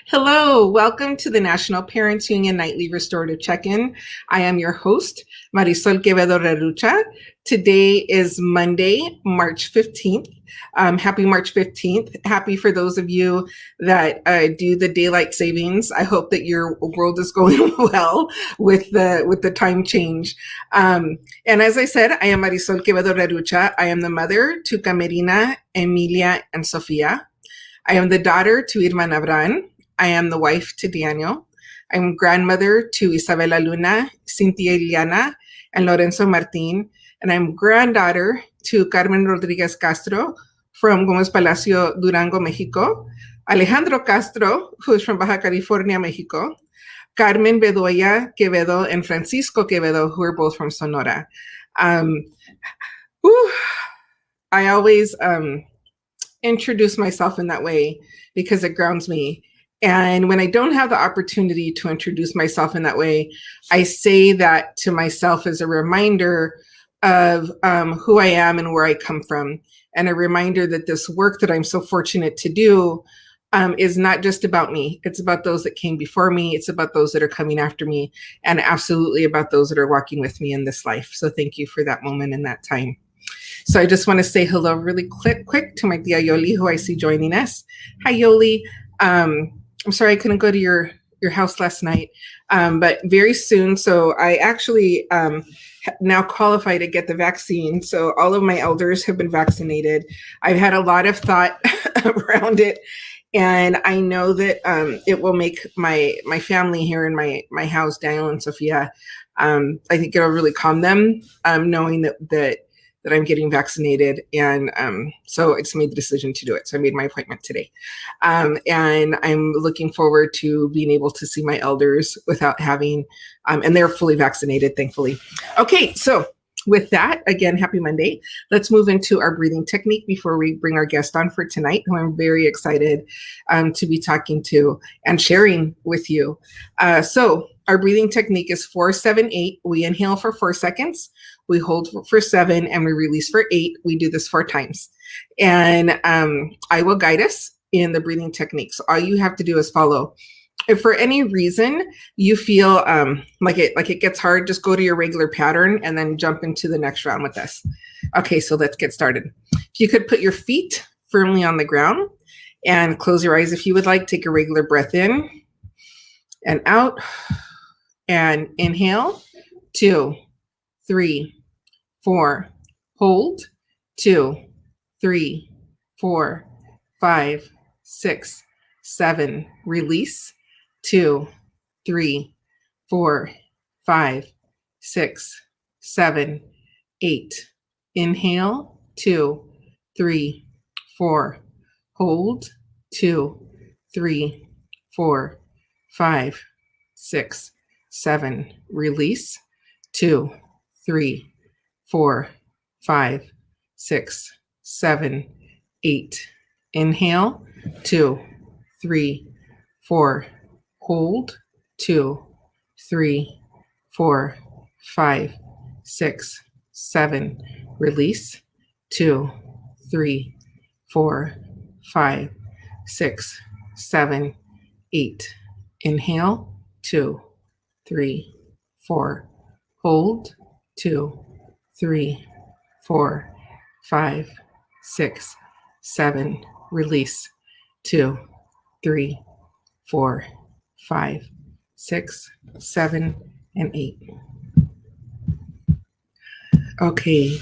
Hello, welcome to the National Parents Union Nightly Restorative Check-In. I am your host, Marisol Quevedo Rerucha. Today is Monday, March 15th. Happy March 15th. Happy for those of you that do the daylight savings. I hope that your world is going well with the time change. And as I said, I am Marisol Quevedo Rerucha. I am the mother to Camerina, Emilia, and Sofia. I am the daughter to Irma Nabran. I am the wife to Daniel. I'm grandmother to Isabela Luna, Cynthia Iliana, and Lorenzo Martin. And I'm granddaughter to Carmen Rodriguez Castro from Gomez Palacio, Durango, Mexico. Alejandro Castro, who is from Baja California, Mexico. Carmen Bedoya Quevedo and Francisco Quevedo, who are both from Sonora. I always introduce myself in that way because it grounds me. And when I don't have the opportunity to introduce myself in that way, I say that to myself as a reminder of who I am and where I come from, and a reminder that this work that I'm so fortunate to do is not just about me. It's about those that came before me. It's about those that are coming after me, and absolutely about those that are walking with me in this life. So thank you for that moment and that time. So I just want to say hello really quick to my tia Yoli, who I see joining us. Hi, Yoli. I'm sorry I couldn't go to your house last night, but very soon. So I actually now qualify to get the vaccine. So all of my elders have been vaccinated. I've had a lot of thought around it, and I know that it will make my family here in my house, Daniel and Sophia, I think it'll really calm them, knowing that I'm getting vaccinated. And so I just made the decision to do it. So I made my appointment today. And I'm looking forward to being able to see my elders without having, and they're fully vaccinated, thankfully. Okay, so with that, again, happy Monday. Let's move into our breathing technique before we bring our guest on for tonight, who I'm very excited to be talking to and sharing with you. So our breathing technique is 4-7-8. We inhale for 4 seconds. We hold for 7 and we release for 8. We do this 4 times. And I will guide us in the breathing technique. So all you have to do is follow. If for any reason you feel like it gets hard, just go to your regular pattern and then jump into the next round with us. Okay, so let's get started. If you could put your feet firmly on the ground and close your eyes if you would like. Take a regular breath in and out. And inhale, 2, 3, 4, hold, 2, 3, 4, 5, 6, 7, release, 2, 3, 4, 5, 6, 7, 8, inhale, 2, 3, 4, hold, 2, 3, 4, 5, 6, 7, release, 2, 3, 4, 5, 6, 7, 8. Inhale, 2, 3, 4, hold, 2, 3, 4, 5, 6, 7, release, 2, 3, 4, 5, 6, 7, 8. Inhale, 2, 3, 4, hold, 2, 3, 4, 5, 6, 7, release, 2, 3, 4, 5, 6, 7, and 8. Okay,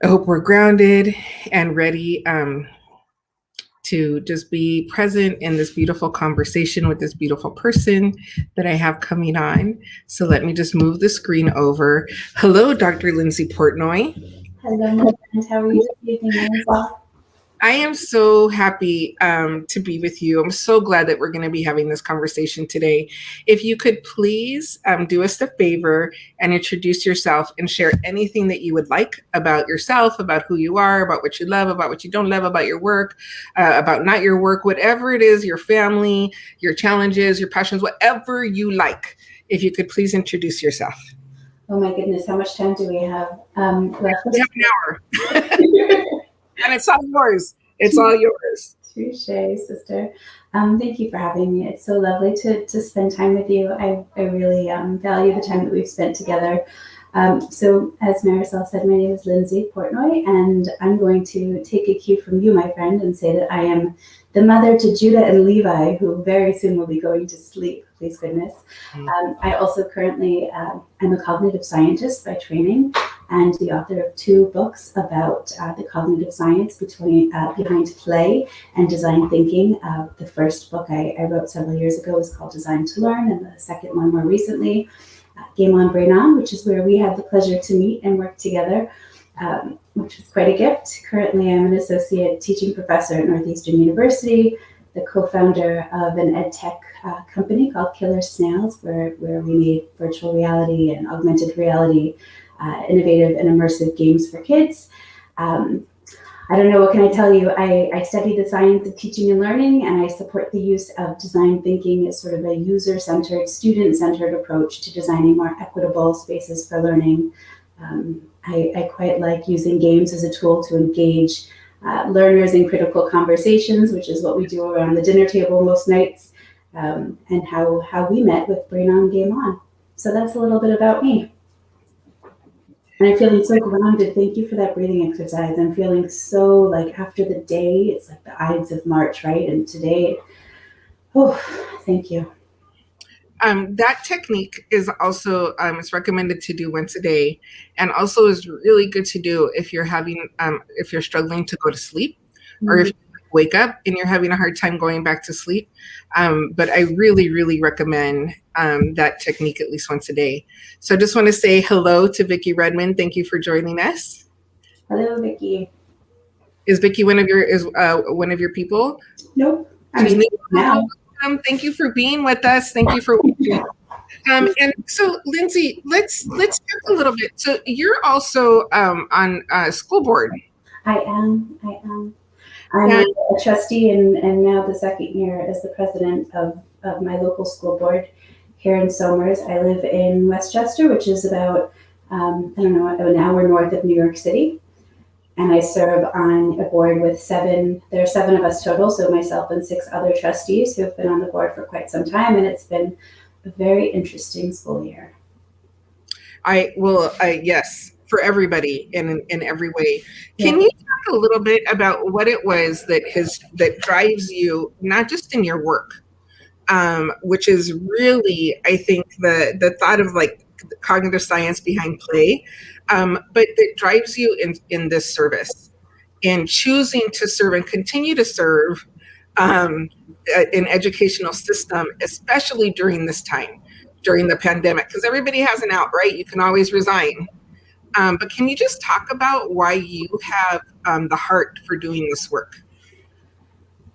I hope we're grounded and ready to just be present in this beautiful conversation with this beautiful person that I have coming on. So let me just move the screen over. Hello, Dr. Lindsay Portnoy. Hello, my friend. How are you this evening? I am so happy to be with you. I'm so glad that we're going to be having this conversation today. If you could please do us a favor and introduce yourself and share anything that you would like about yourself, about who you are, about what you love, about what you don't love, about your work, about not your work, whatever it is, your family, your challenges, your passions, whatever you like. If you could please introduce yourself. Oh my goodness, how much time do we have? We have an hour. And it's all yours. It's all yours. Touche, sister. Thank you for having me. It's so lovely to spend time with you. I really value the time that we've spent together. So as Marisol said, my name is Lindsay Portnoy, and I'm going to take a cue from you, my friend, and say that I am the mother to Judah and Levi, who very soon will be going to sleep, please goodness. I also currently am a cognitive scientist by training and the author of 2 books about the cognitive science behind play and design thinking. The first book I wrote several years ago was called Design to Learn, and the second one more recently, Game On, Brain On, which is where we had the pleasure to meet and work together, which was quite a gift. Currently, I'm an associate teaching professor at Northeastern University, the co-founder of an ed tech company called Killer Snails, where we made virtual reality and augmented reality innovative and immersive games for kids. I don't know, what can I tell you? I study the science of teaching and learning, and I support the use of design thinking as sort of a user-centered, student-centered approach to designing more equitable spaces for learning. I quite like using games as a tool to engage learners in critical conversations, which is what we do around the dinner table most nights, and how we met with Brain On, Game On. So that's a little bit about me. And I'm feeling so grounded. Thank you for that breathing exercise. I'm feeling so like after the day, it's like the Ides of March, right? And today, thank you. That technique is also it's recommended to do once a day, and also is really good to do if you're struggling to go to sleep, or if you wake up and you're having a hard time going back to sleep. But I really, really recommend that technique at least once a day. So I just want to say hello to Vicki Redmond. Thank you for joining us. Hello, Vicki. Is Vicki one of your people? Nope. Now. Thank you for being with us. Thank you for watching. And so, Lindsay, let's talk a little bit. So you're also on school board. I am. I'm a trustee and now the second year as the president of my local school board here in Somers. I live in Westchester, which is about, an hour north of New York City. And I serve on a board with there are 7 of us total, so myself and 6 other trustees who have been on the board for quite some time, and it's been a very interesting school year. Yes, for everybody in every way. Can you talk a little bit about what it was that drives you, not just in your work, which is really, I think, the thought of like the cognitive science behind play, but that drives you in this service and choosing to serve and continue to serve an educational system, especially during this time, during the pandemic, because everybody has an out, right? You can always resign. But can you just talk about why you have the heart for doing this work?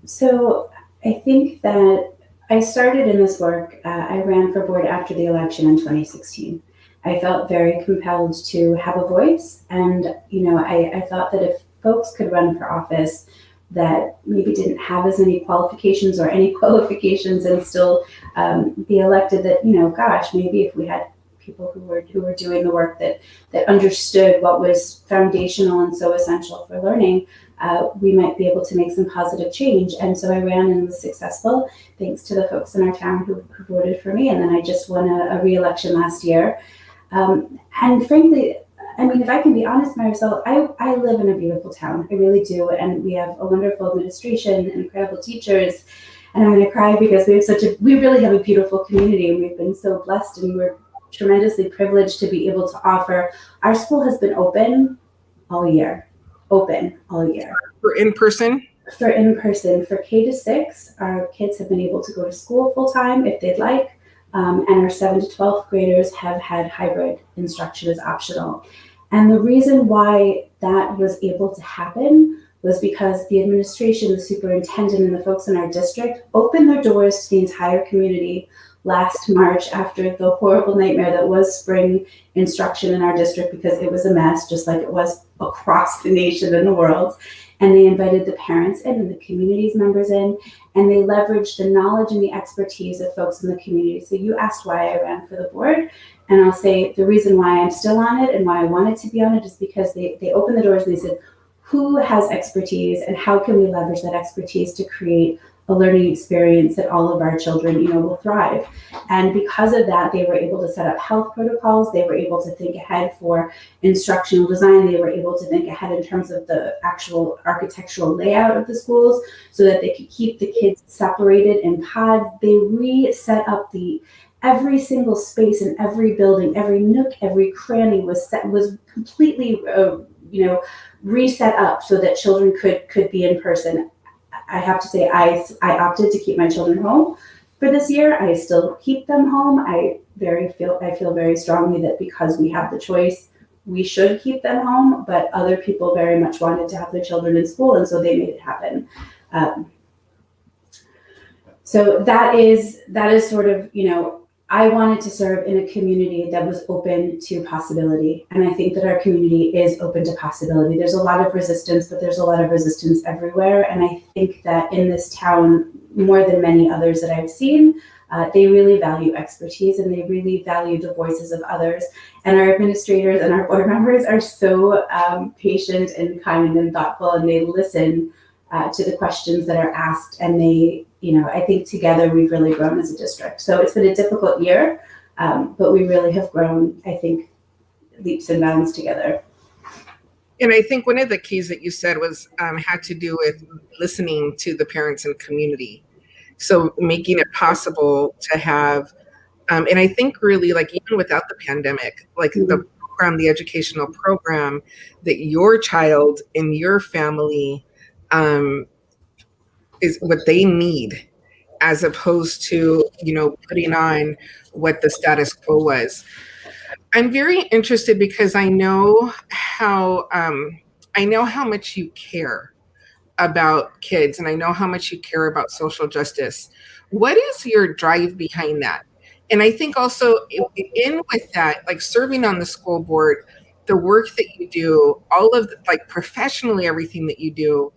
So I think that I started in this work. I ran for board after the election in 2016. I felt very compelled to have a voice. And, I thought that if folks could run for office that maybe didn't have as many qualifications or any qualifications and still be elected, that, maybe if we had people who were doing the work that understood what was foundational and so essential for learning, we might be able to make some positive change. And so I ran and was successful, thanks to the folks in our town who voted for me. And then I just won a re-election last year. And frankly, if I can be honest, Marisol, I live in a beautiful town. I really do. And we have a wonderful administration and incredible teachers. And I'm going to cry because we really have a beautiful community, and we've been so blessed, and we're tremendously privileged to be able to offer. Our school has been open all year. For in-person? For in-person. For K-6, our kids have been able to go to school full-time if they'd like. And our 7th to 12th graders have had hybrid instruction as optional. And the reason why that was able to happen was because the administration, the superintendent, and the folks in our district opened their doors to the entire community last March after the horrible nightmare that was spring instruction in our district, because it was a mess, just like it was across the nation and the world. And they invited the parents in and the community's members in, and they leveraged the knowledge and the expertise of folks in the community. So you asked why I ran for the board, and I'll say the reason why I'm still on it and why I wanted to be on it is because they opened the doors and they said, who has expertise and how can we leverage that expertise to create a learning experience that all of our children, will thrive. And because of that, they were able to set up health protocols. They were able to think ahead for instructional design. They were able to think ahead in terms of the actual architectural layout of the schools so that they could keep the kids separated in pods. They reset up every single space in every building, every nook, every cranny was completely, reset up so that children could be in person. I have to say, I opted to keep my children home for this year. I still keep them home. I feel very strongly that because we have the choice, we should keep them home. But other people very much wanted to have their children in school, and so they made it happen. So that is sort of, I wanted to serve in a community that was open to possibility. And I think that our community is open to possibility. There's a lot of resistance, but there's a lot of resistance everywhere. And I think that in this town, more than many others that I've seen, they really value expertise and they really value the voices of others. And our administrators and our board members are so patient and kind and thoughtful, and they listen to the questions that are asked, and they, I think together we've really grown as a district. So it's been a difficult year, but we really have grown, I think, leaps and bounds together. And I think one of the keys that you said was had to do with listening to the parents and community. So making it possible to have, and I think really like even without the pandemic, like the program, the educational program that your child and your family is what they need, as opposed to, putting on what the status quo was. I'm very interested because I know how much you care about kids, and I know how much you care about social justice. What is your drive behind that? And I think also in with that, like serving on the school board, the work that you do, all of like professionally, everything that you do,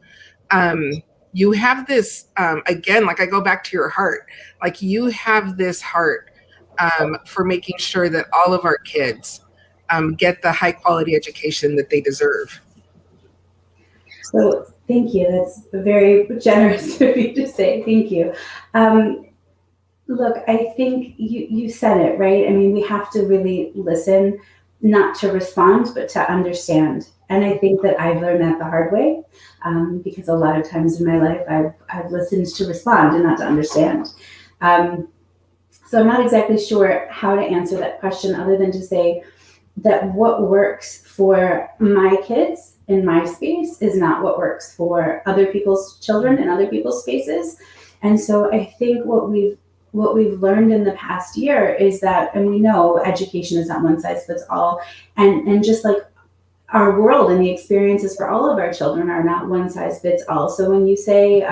you have this, again, like I go back to your heart, like you have this heart for making sure that all of our kids get the high quality education that they deserve. So thank you. That's very generous of you to say. Thank you. Look, I think you said it, right? I mean, we have to really listen, not to respond, but to understand. And I think that I've learned that the hard way, because a lot of times in my life, I've listened to respond and not to understand. So I'm not exactly sure how to answer that question other than to say that what works for my kids in my space is not what works for other people's children in other people's spaces. And so I think what we've learned in the past year is that, and we know education is not one size fits all, and just like our world and the experiences for all of our children are not one size fits all. So when you say,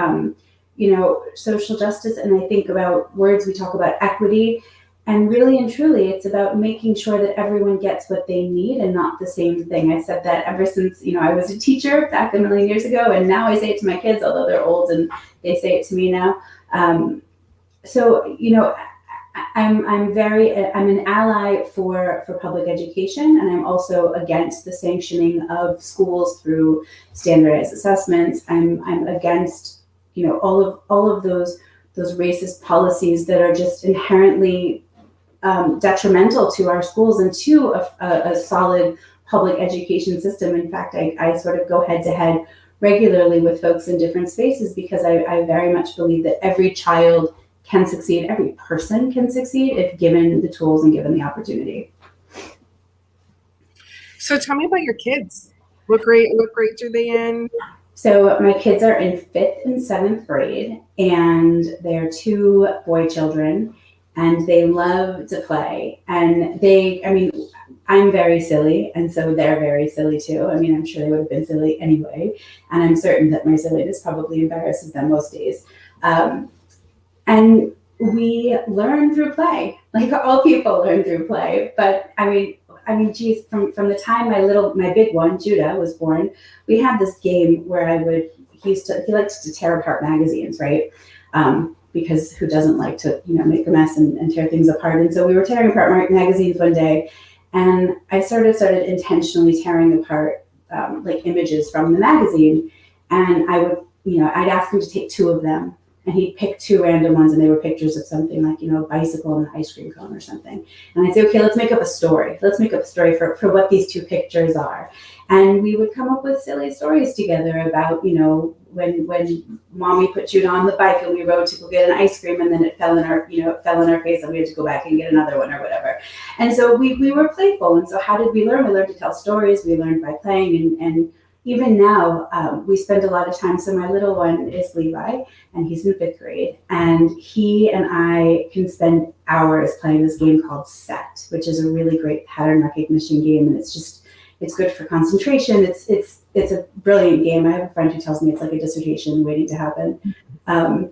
social justice, and I think about words, we talk about equity, and really and truly, it's about making sure that everyone gets what they need and not the same thing. I said that ever since, I was a teacher back a million years ago, and now I say it to my kids, although they're old and they say it to me now. I'm an ally for public education, and I'm also against the sanctioning of schools through standardized assessments. I'm against, all of those racist policies that are just inherently detrimental to our schools and to a solid public education system. In fact, I sort of go head to head regularly with folks in different spaces because I very much believe that every child can succeed, every person can succeed if given the tools and given the opportunity. So tell me about your kids. What grades are they in? So my kids are in 5th and 7th grade, and they're 2 boy children, and they love to play. And I'm very silly, and so they're very silly too. I mean, I'm sure they would have been silly anyway, and I'm certain that my silliness probably embarrasses them most days. And we learn through play, like all people learn through play. But geez, from the time my big one, Judah, was born, we had this game where he liked to tear apart magazines, right? Because who doesn't like to, make a mess and tear things apart? And so we were tearing apart magazines one day, and I started intentionally tearing apart like images from the magazine, and I would, I'd ask him to take 2 of them, and he'd pick 2 random ones, and they were pictures of something like, a bicycle and an ice cream cone or something. And I'd say, okay, let's make up a story. Let's make up a story for what these 2 pictures are. And we would come up with silly stories together about, when mommy put Judah on the bike and we rode to go get an ice cream, and then it fell in our, face, and we had to go back and get another one or whatever. And so we were playful. And so how did we learn? We learned to tell stories. We learned by playing, and even now, we spend a lot of time. So my little one is Levi, and he's in 5th grade. And he and I can spend hours playing this game called Set, which is a really great pattern recognition game. And it's good for concentration. It's a brilliant game. I have a friend who tells me it's like a dissertation waiting to happen. And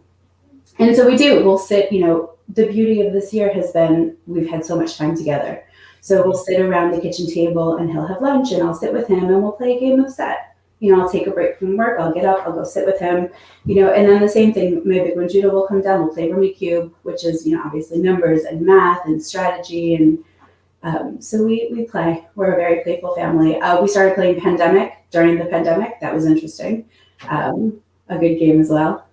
so we'll sit, the beauty of this year has been we've had so much time together. So we'll sit around the kitchen table, and he'll have lunch, and I'll sit with him, and we'll play a game of Set. I'll take a break from work, I'll get up, I'll go sit with him, and then the same thing, maybe when Judah will come down, we'll play Rummikub, which is, obviously numbers and math and strategy. And so we play. We're a very playful family. We started playing Pandemic during the pandemic. That was interesting. A good game as well.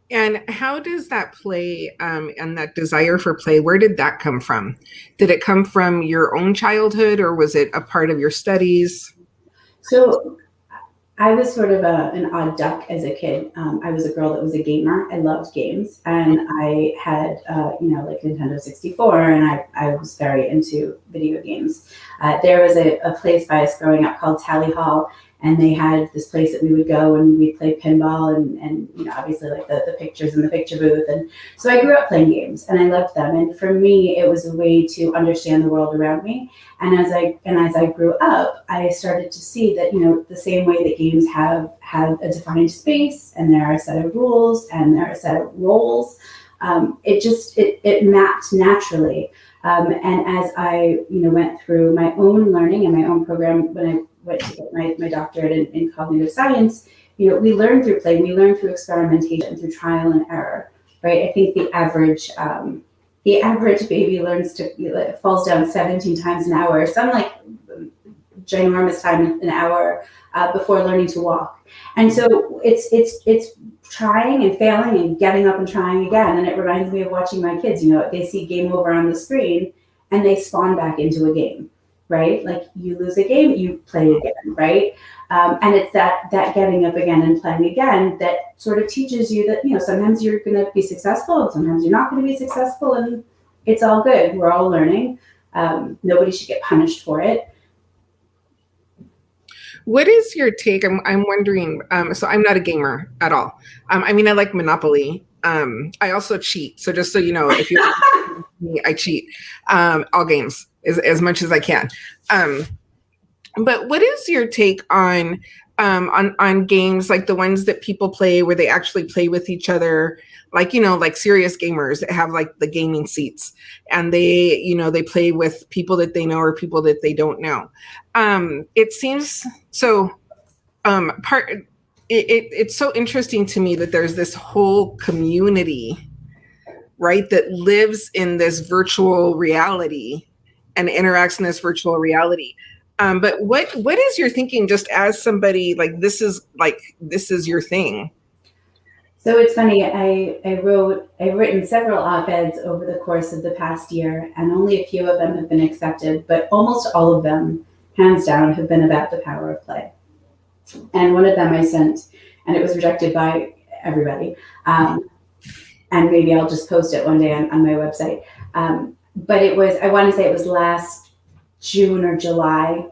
And how does that play and that desire for play, where did that come from? Did it come from your own childhood, or was it a part of your studies? So I was sort of an odd duck as a kid. I was a girl that was a gamer. I loved games, and I had, like Nintendo 64, and I was very into video games. There was a place by us growing up called Tally Hall, and they had this place that we would go, and we'd play pinball and obviously like the pictures in the picture booth. And so I grew up playing games, and I loved them. And for me, it was a way to understand the world around me. And as I grew up, I started to see that, the same way that games have a defined space, and there are a set of rules, and there are a set of roles, it mapped naturally. And as I, went through my own learning and my own program, when I went to get my doctorate in cognitive science, we learn through play, we learn through experimentation, through trial and error, right? I think the average baby falls down 17 times an hour, some like ginormous time an hour before learning to walk. And so it's trying and failing and getting up and trying again. And it reminds me of watching my kids, they see game over on the screen and they spawn back into a game, right? Like you lose a game, you play again, right? And it's that getting up again and playing again that sort of teaches you that, sometimes you're going to be successful and sometimes you're not going to be successful, and it's all good. We're all learning. Nobody should get punished for it. What is your take? I'm wondering, so I'm not a gamer at all. I like Monopoly. I also cheat. So just so you know, if you I cheat all games as much as I can. But what is your take on games like the ones that people play where they actually play with each other, like, like serious gamers that have like the gaming seats, and they, they play with people that they know or people that they don't know. It seems so it's so interesting to me that there's this whole community, right, that lives in this virtual reality and interacts in this virtual reality. But what is your thinking, just as somebody like this is your thing? So it's funny. I've written several op-eds over the course of the past year, and only a few of them have been accepted, but almost all of them, hands down, have been about the power of play. And one of them I sent, and it was rejected by everybody. And maybe I'll just post it one day on my website. But I want to say it was last June or July.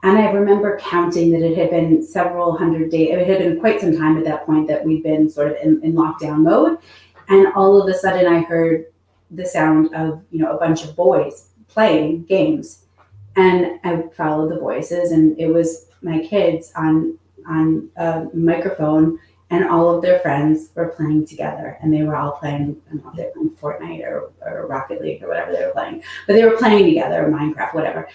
And I remember counting that it had been several hundred days. It had been quite some time at that point that we'd been sort of in lockdown mode. And all of a sudden I heard the sound of, a bunch of boys playing games. And I followed the voices, and it was my kids on a microphone, and all of their friends were playing together, and they were all playing, I don't know if they were playing Fortnite or Rocket League or whatever they were playing, but they were playing together, Minecraft, whatever.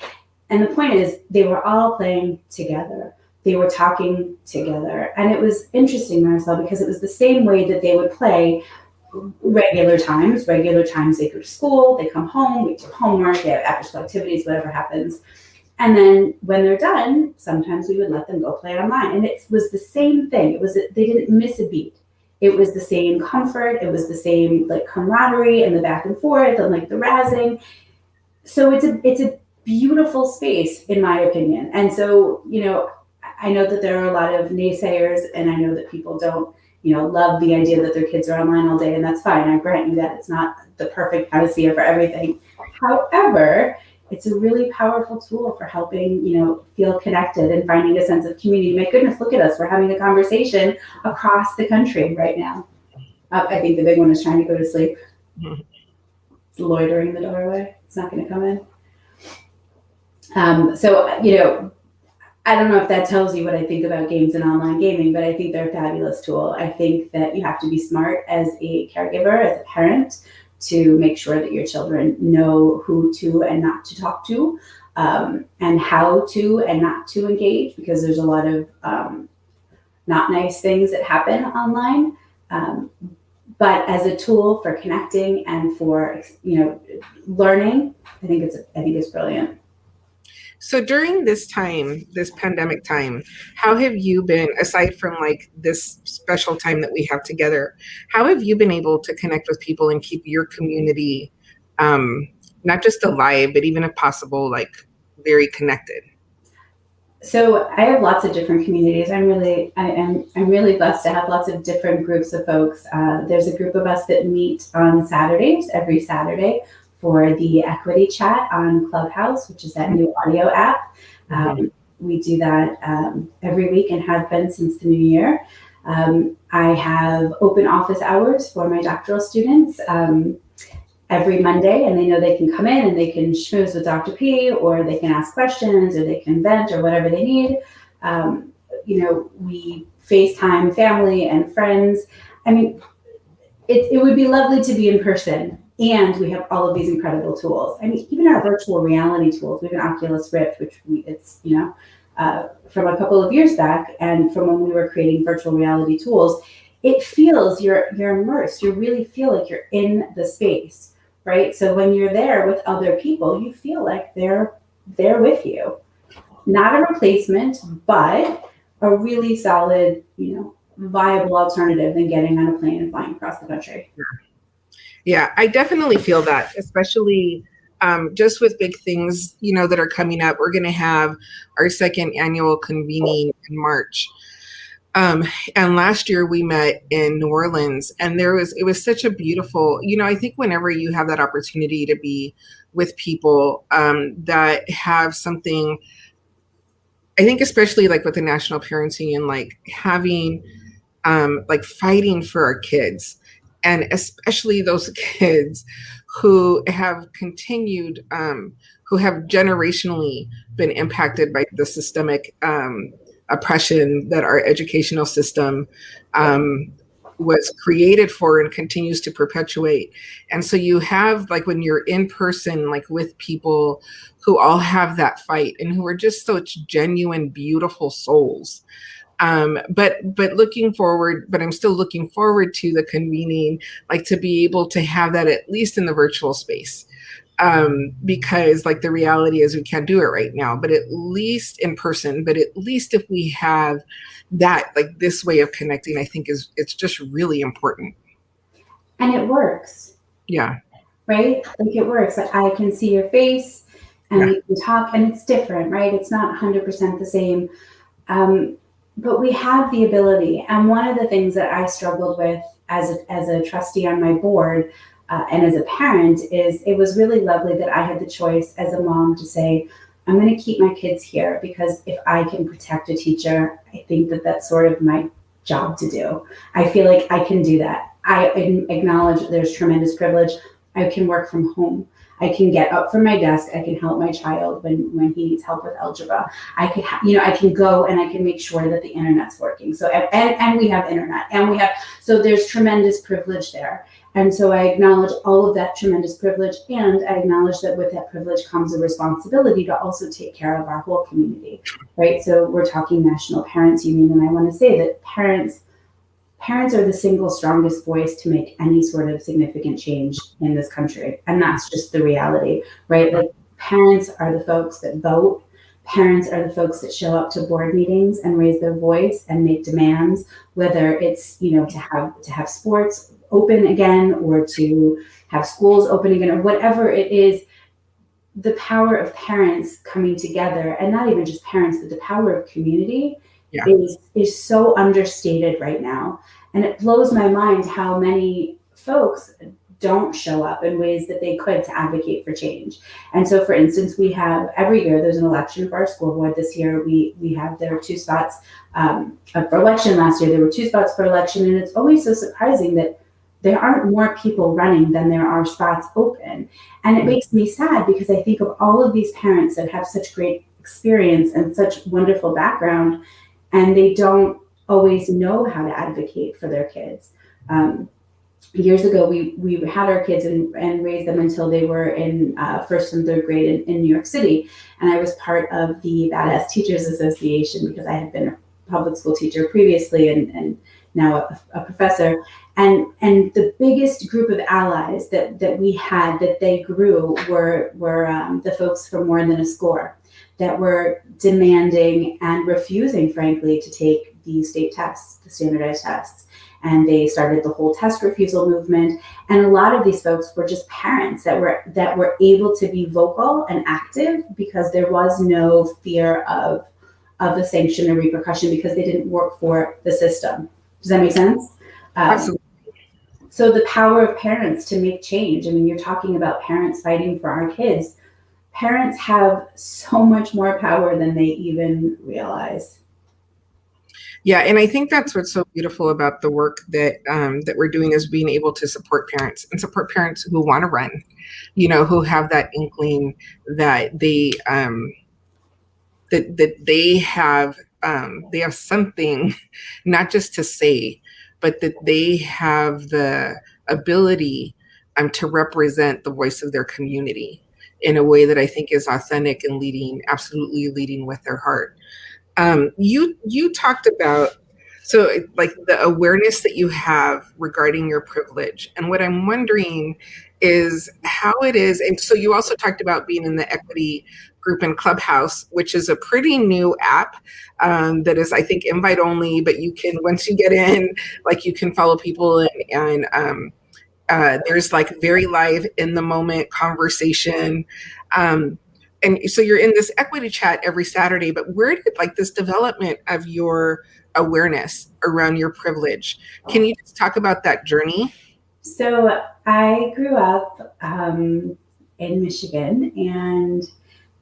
And the point is, they were all playing together. They were talking together. And it was interesting, Marisol, because it was the same way that they would play regular times they go to school, they come home, we do homework, they have after school activities, whatever happens. And then when they're done, sometimes we would let them go play online. And it was the same thing. They didn't miss a beat. It was the same comfort. It was the same like camaraderie and the back and forth and like the razzing. So it's a beautiful space, in my opinion. And so, I know that there are a lot of naysayers, and I know that people don't, love the idea that their kids are online all day, and that's fine. I grant you that it's not the perfect panacea for everything. However, it's a really powerful tool for helping, feel connected and finding a sense of community. My goodness, look at us. We're having a conversation across the country right now. I think the big one is trying to go to sleep. It's loitering in the doorway. It's not going to come in. I don't know if that tells you what I think about games and online gaming, but I think they're a fabulous tool. I think that you have to be smart as a caregiver, as a parent, to make sure that your children know who to and not to talk to, and how to and not to engage, because there's a lot of not nice things that happen online. But as a tool for connecting and for learning, I think it's brilliant. So during this time, this pandemic time, how have you been, aside from like this special time that we have together, how have you been able to connect with people and keep your community not just alive, but even if possible, like very connected? So I have lots of different communities. I'm really blessed to have lots of different groups of folks. There's a group of us that meet on Saturdays, every Saturday, for the Equity Chat on Clubhouse, which is that new audio app. We do that every week and have been since the new year. I have open office hours for my doctoral students every Monday, and they know they can come in and they can schmooze with Dr. P, or they can ask questions, or they can vent, or whatever they need. We FaceTime family and friends. I mean, it would be lovely to be in person. And we have all of these incredible tools. I mean, even our virtual reality tools. We have an Oculus Rift, which it's from a couple of years back, and from when we were creating virtual reality tools, it feels you're immersed. You really feel like you're in the space, right? So when you're there with other people, you feel like they're there with you. Not a replacement, but a really solid, viable alternative than getting on a plane and flying across the country. Yeah, I definitely feel that, especially just with big things, that are coming up. We're going to have our second annual convening in March. And last year we met in New Orleans, and it was such a beautiful, I think whenever you have that opportunity to be with people that have something, I think especially like with the National Parents Union, like having, like fighting for our kids, and especially those kids who have continued, who have generationally been impacted by the systemic oppression that our educational system was created for and continues to perpetuate. And so you have, like, when you're in person, like with people who all have that fight and who are just such genuine, beautiful souls. But I'm still looking forward to the convening, like to be able to have that at least in the virtual space. Because like the reality is we can't do it right now, but at least in person, but at least if we have that, like this way of connecting, I think it's just really important. And it works. Yeah. Right? Like it works. Like I can see your face and we can talk, and it's different, right? It's not 100% the same. But we have the ability. And one of the things that I struggled with as a trustee on my board and as a parent is it was really lovely that I had the choice as a mom to say, I'm going to keep my kids here because if I can protect a teacher, I think that that's sort of my job to do. I feel like I can do that. I acknowledge that there's tremendous privilege. I can work from home. I can get up from my desk. I can help my child when he needs help with algebra. I can go and I can make sure that the internet's working. So and we have internet, and so there's tremendous privilege there. And so I acknowledge all of that tremendous privilege, and I acknowledge that with that privilege comes a responsibility to also take care of our whole community, right? So we're talking National Parents Union, and I want to say that parents are the single strongest voice to make any sort of significant change in this country. And that's just the reality, right? Like parents are the folks that vote. parents are the folks that show up to board meetings and raise their voice and make demands, whether it's, you know, to have sports open again, or to have schools open again, or whatever it is. The power of parents coming together, and not even just parents, but the power of community, Yeah. is so understated right now. And it blows my mind how many folks don't show up in ways that they could to advocate for change. And so, for instance, we have every year there's an election for our school board. This year there were 2 spots for election. Last year there were 2 spots for election, and it's always so surprising that there aren't more people running than there are spots open. And it makes me sad, because I think of all of these parents that have such great experience and such wonderful background, and they don't always know how to advocate for their kids. Years ago, we had our kids and raised them until they were in 1st and 3rd grade in New York City. And I was part of the Badass Teachers Association, because I had been a public school teacher previously and now a professor. And the biggest group of allies that we had, that they grew, were the folks from more than a score, that were demanding and refusing, frankly, to take the state tests, the standardized tests. And they started the whole test refusal movement. And a lot of these folks were just parents that were able to be vocal and active, because there was no fear of a sanction or repercussion, because they didn't work for the system. Does that make sense? Absolutely. So the power of parents to make change. I mean, you're talking about parents fighting for our kids. Parents have so much more power than they even realize. Yeah, and I think that's what's so beautiful about the work that that we're doing, is being able to support parents, and support parents who want to run, you know, who have that inkling that they that they have something, not just to say, but that they have the ability to represent the voice of their community in a way that I think is authentic and absolutely leading with their heart. You talked about, so like, the awareness that you have regarding your privilege, and what I'm wondering is how it is. And so you also talked about being in the equity group in Clubhouse, which is a pretty new app that is, I think, invite only, but you can, once you get in, like, you can follow people, and there's like very live, in the moment conversation. And so you're in this equity chat every Saturday, but where did, like, this development of your awareness around your privilege, can you just talk about that journey? So I grew up in Michigan, and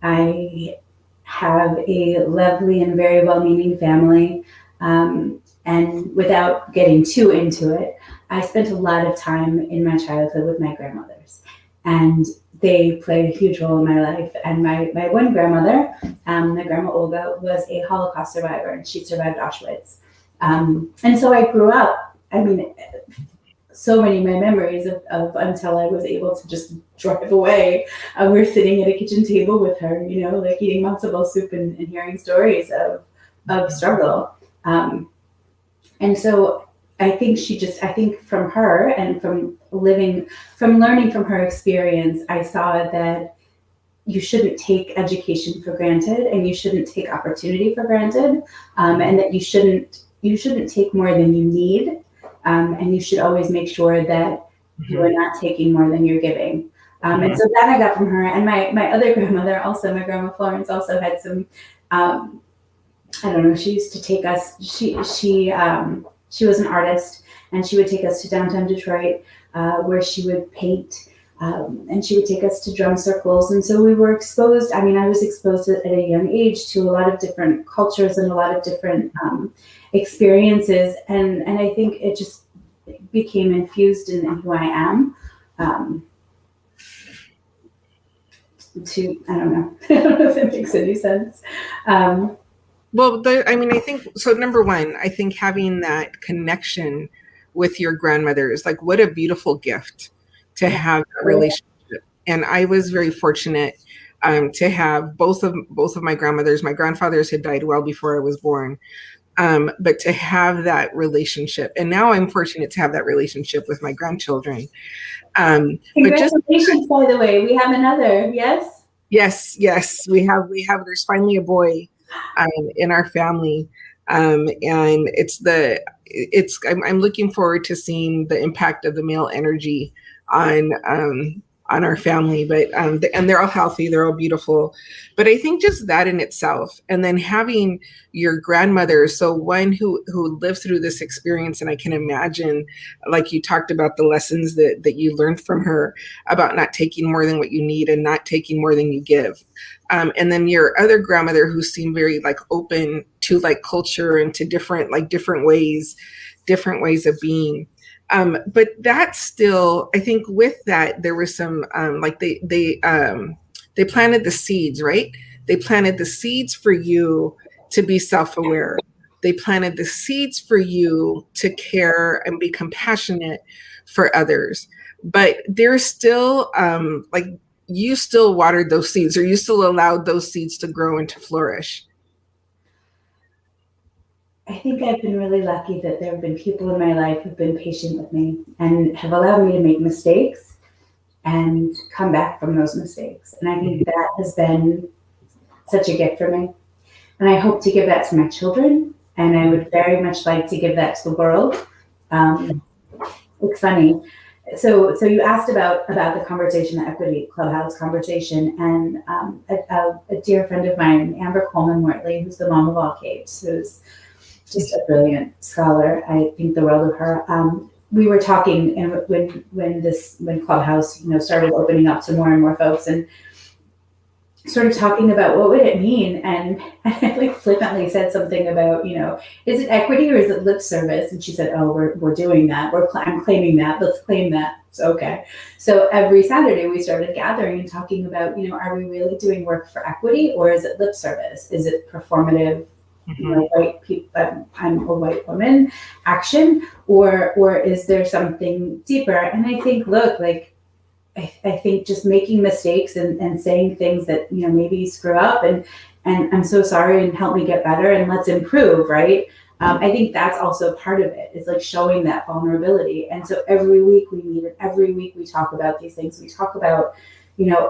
I have a lovely and very well-meaning family. And without getting too into it, I spent a lot of time in my childhood with my grandmothers, and they played a huge role in my life. And my one grandmother, my grandma Olga, was a Holocaust survivor, and she survived Auschwitz. And so I grew up, I mean, so many of my memories of until I was able to just drive away. We're sitting at a kitchen table with her, you know, like eating matzo ball soup and hearing stories of struggle. And so I think I think from her, and from learning from her experience, I saw that you shouldn't take education for granted, and you shouldn't take opportunity for granted, and that you shouldn't take more than you need, and you should always make sure that you are not taking more than you're giving. And so that I got from her. And my other grandmother, also my grandma Florence, also had some, I don't know, she used to take us, she was an artist, and she would take us to downtown Detroit, where she would paint, and she would take us to drum circles. And so we were exposed, I mean, I was exposed at a young age to a lot of different cultures and a lot of different experiences. And I think it just became infused in who I am. I don't know. I don't know if it makes any sense. Well, I mean, I think, so number one, I think having that connection with your grandmothers, like, what a beautiful gift to have that relationship. And I was very fortunate to have both of my grandmothers. My grandfathers had died well before I was born, but to have that relationship. And now I'm fortunate to have that relationship with my grandchildren. Congratulations, by the way. We have another, yes? Yes, we have, there's finally a boy in our family. And I'm looking forward to seeing the impact of the male energy on our family. But and they're all healthy, they're all beautiful. But I think just that in itself, and then having your grandmother, so one who lived through this experience, and I can imagine, like you talked about the lessons that you learned from her about not taking more than what you need and not taking more than you give. And then your other grandmother who seemed very like open to like culture and to different ways of being. But that's still, I think with that, there was some, like they planted the seeds, right? They planted the seeds for you to be self-aware. They planted the seeds for you to care and be compassionate for others. But there's still, like, you still watered those seeds, or you still allowed those seeds to grow and to flourish. I think I've been really lucky that there have been people in my life who've been patient with me and have allowed me to make mistakes and come back from those mistakes. And I think that has been such a gift for me. And I hope to give that to my children. And I would very much like to give that to the world. It's funny. So you asked about the conversation, the Equity Clubhouse conversation, and a dear friend of mine, Amber Coleman Mortley, who's the mom of all Capes, who's just a brilliant scholar. I think the world of her. We were talking, and when Clubhouse, started opening up to more and more folks, and sort of talking about what would it mean, and I like flippantly said something about, is it equity or is it lip service? And she said, oh, we're doing that. I'm claiming that. Let's claim that. So, okay. So every Saturday we started gathering and talking about, are we really doing work for equity, or is it lip service? Is it performative? White people, I'm a white woman action, or is there something deeper? And I think, look, like, I think just making mistakes and saying things that, maybe you screw up and I'm so sorry and help me get better and let's improve, right? I think that's also part of it. It's like showing that vulnerability. And so every week we meet, and every week we talk about these things. We talk about,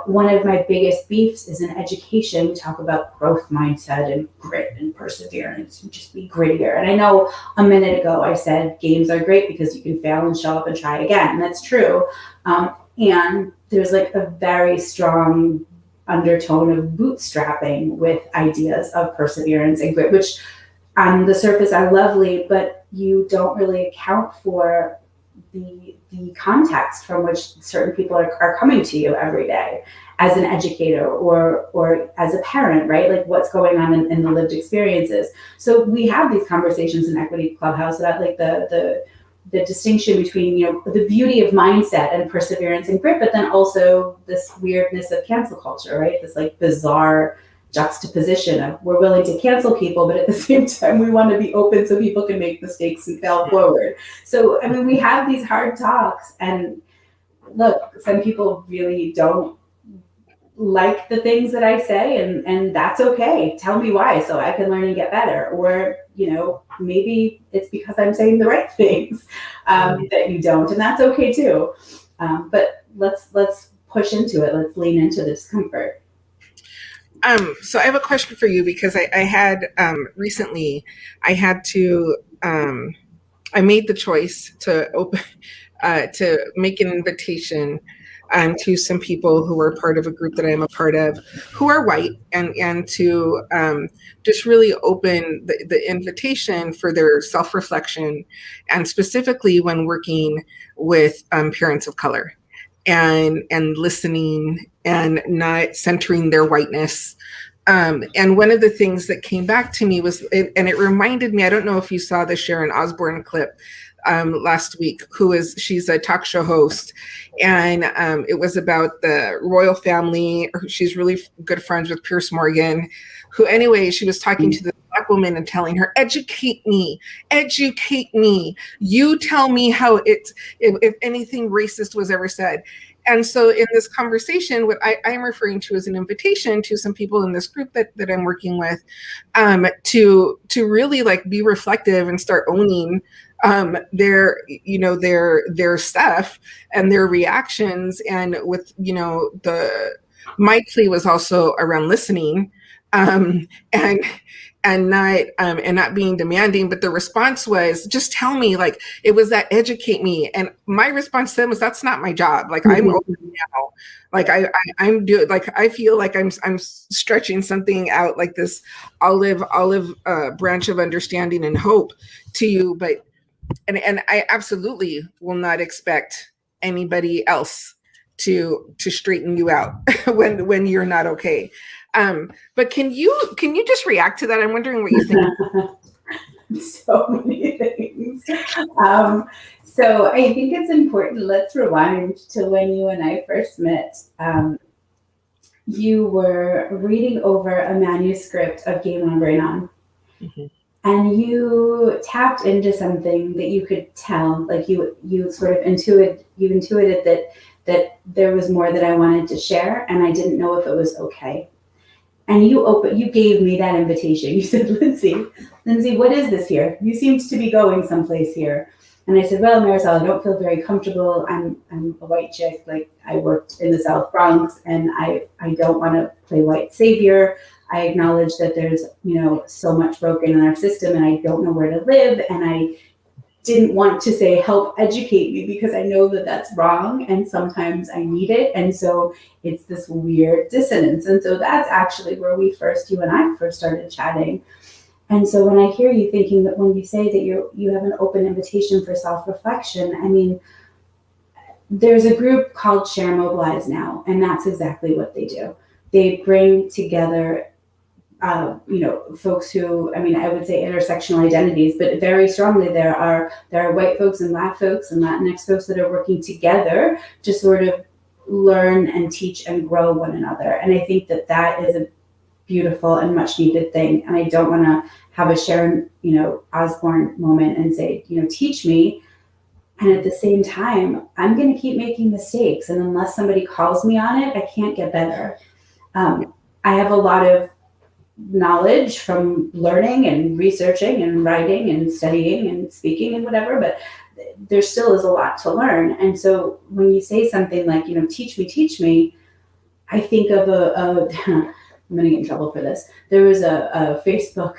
one of my biggest beefs is in education. We talk about growth mindset and grit and perseverance and just be grittier. And I know a minute ago I said games are great because you can fail and show up and try again. And that's true. And there's like a very strong undertone of bootstrapping with ideas of perseverance and grit, which on the surface are lovely, but you don't really account for the context from which certain people are coming to you every day as an educator or as a parent, right? Like what's going on in the lived experiences. So we have these conversations in Equity Clubhouse about like the distinction between, the beauty of mindset and perseverance and grit, but then also this weirdness of cancel culture, right? This like bizarre juxtaposition of we're willing to cancel people, but at the same time, we want to be open so people can make mistakes and fail forward. So, I mean, we have these hard talks, and look, some people really don't like the things that I say, and that's okay. Tell me why so I can learn and get better. Or, maybe it's because I'm saying the right things that you don't, and that's okay too. But let's push into it. Let's lean into the discomfort. So I have a question for you, because I had recently, I had to, I made the choice to open, to make an invitation to some people who are part of a group that I am a part of, who are white, and to just really open the invitation for their self-reflection, and specifically when working with parents of color, and listening and not centering their whiteness. And one of the things that came back to me was, and it reminded me, I don't know if you saw the Sharon Osbourne clip last week, she's a talk show host, and it was about the royal family. She's really good friends with Pierce Morgan, who anyway, she was talking to the Black woman and telling her, educate me, you tell me how if anything racist was ever said. And so in this conversation, what I'm referring to as an invitation to some people in this group that I'm working with, to really like be reflective and start owning their stuff and their reactions, and with, my plea was also around listening, um, and not being demanding. But the response was, just tell me. Like, it was that educate me. And my response to them was, that's not my job. Like, I'm open now. Like, I'm doing, like, I feel like I'm stretching something out, like this olive branch of understanding and hope to you. But and I absolutely will not expect anybody else to straighten you out when you're not okay. But can you just react to that? I'm wondering what you think. So many things. So I think it's important. Let's rewind to when you and I first met. You were reading over a manuscript of Game on Brain On. Mm-hmm. And you tapped into something that you could tell, like you sort of intuited that there was more that I wanted to share, and I didn't know if it was okay. And you gave me that invitation. You said, Lindsay, what is this here? You seemed to be going someplace here. And I said, well, Marisol, I don't feel very comfortable. I'm a white chick. Like, I worked in the South Bronx, and I don't want to play white savior. I acknowledge that there's, so much broken in our system, and I don't know where to live. And I didn't want to say, help educate me, because I know that that's wrong. And sometimes I need it. And so it's this weird dissonance. And so that's actually where you and I first started chatting. And so when I hear you thinking that when you say that you have an open invitation for self-reflection, I mean, there's a group called Share Mobilize now, and that's exactly what they do. They bring together, folks who, I would say intersectional identities, but very strongly there are white folks and Black folks and Latinx folks that are working together to sort of learn and teach and grow one another. And I think that is a beautiful and much needed thing. And I don't want to have a Sharon, Osbourne moment and say, teach me. And at the same time, I'm going to keep making mistakes. And unless somebody calls me on it, I can't get better. I have a lot of knowledge from learning and researching and writing and studying and speaking and whatever, but there still is a lot to learn. And so when you say something like, teach me, I think of I'm going to get in trouble for this. There was a Facebook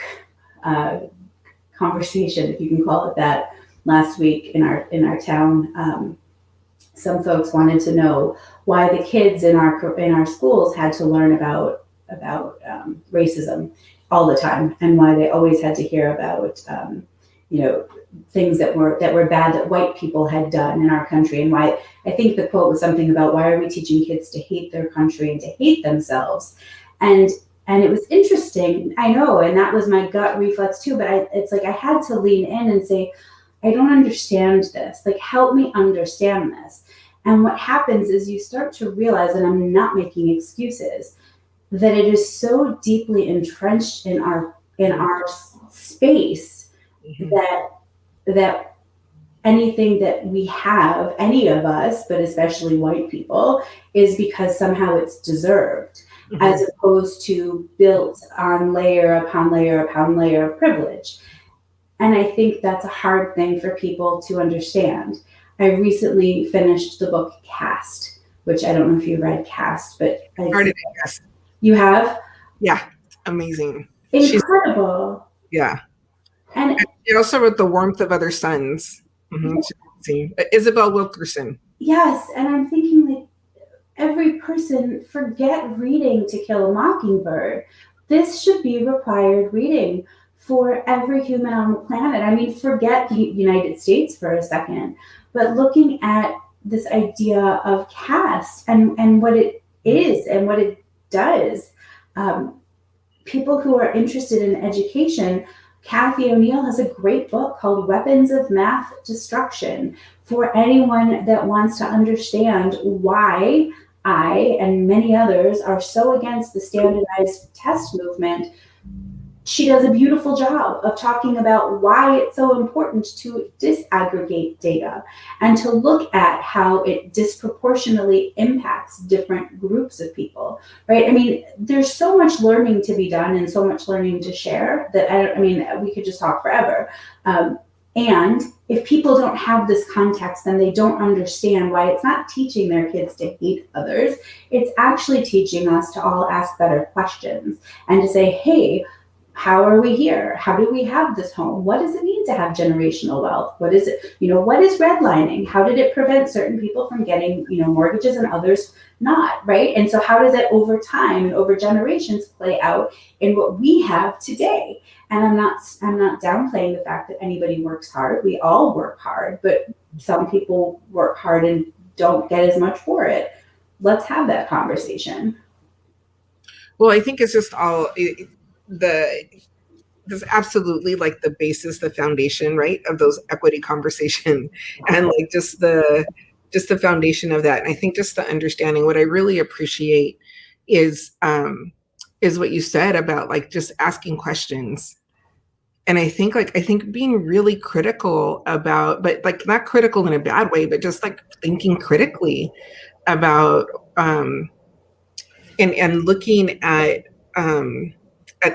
conversation, if you can call it that, last week in our town. Some folks wanted to know why the kids in our schools had to learn about racism all the time, and why they always had to hear about things that were bad that white people had done in our country. And why, I think the quote was something about, why are we teaching kids to hate their country and to hate themselves? And it was interesting, I know, and that was my gut reflex too, but it's like I had to lean in and say, I don't understand this. Like, help me understand this. And what happens is you start to realize, and I'm not making excuses, that it is so deeply entrenched in our space, mm-hmm. that anything that we have, any of us, but especially white people, is because somehow it's deserved, mm-hmm. as opposed to built on layer upon layer upon layer of privilege. And I think that's a hard thing for people to understand. I recently finished the book Caste, which I don't know if you read Caste, but yes. You have? Yeah, amazing. Incredible. Yeah. And she also wrote The Warmth of Other Suns. Mm-hmm. Isabel Wilkerson. Yes, and I'm thinking, like, every person, forget reading To Kill a Mockingbird. This should be required reading for every human on the planet. I mean, forget the United States for a second, but looking at this idea of caste and what it is and what it does. People who are interested in education, Kathy O'Neill has a great book called Weapons of Math Destruction for anyone that wants to understand why I and many others are so against the standardized test movement. She does a beautiful job of talking about why it's so important to disaggregate data and to look at how it disproportionately impacts different groups of people, right? I mean, there's so much learning to be done and so much learning to share that, we could just talk forever. And if people don't have this context, then they don't understand why it's not teaching their kids to hate others. It's actually teaching us to all ask better questions and to say, hey, how are we here? How do we have this home? What does it mean to have generational wealth? What is it? What is redlining? How did it prevent certain people from getting, mortgages and others not, right? And so how does it over time and over generations play out in what we have today? And I'm not downplaying the fact that anybody works hard. We all work hard, but some people work hard and don't get as much for it. Let's have that conversation. Well, I think it's just all there's absolutely like the basis, the foundation, right, of those equity conversation, and like just the foundation of that. And I think just the understanding, what I really appreciate is what you said about like just asking questions. And I think being really critical about, but like not critical in a bad way, but just like thinking critically about and looking at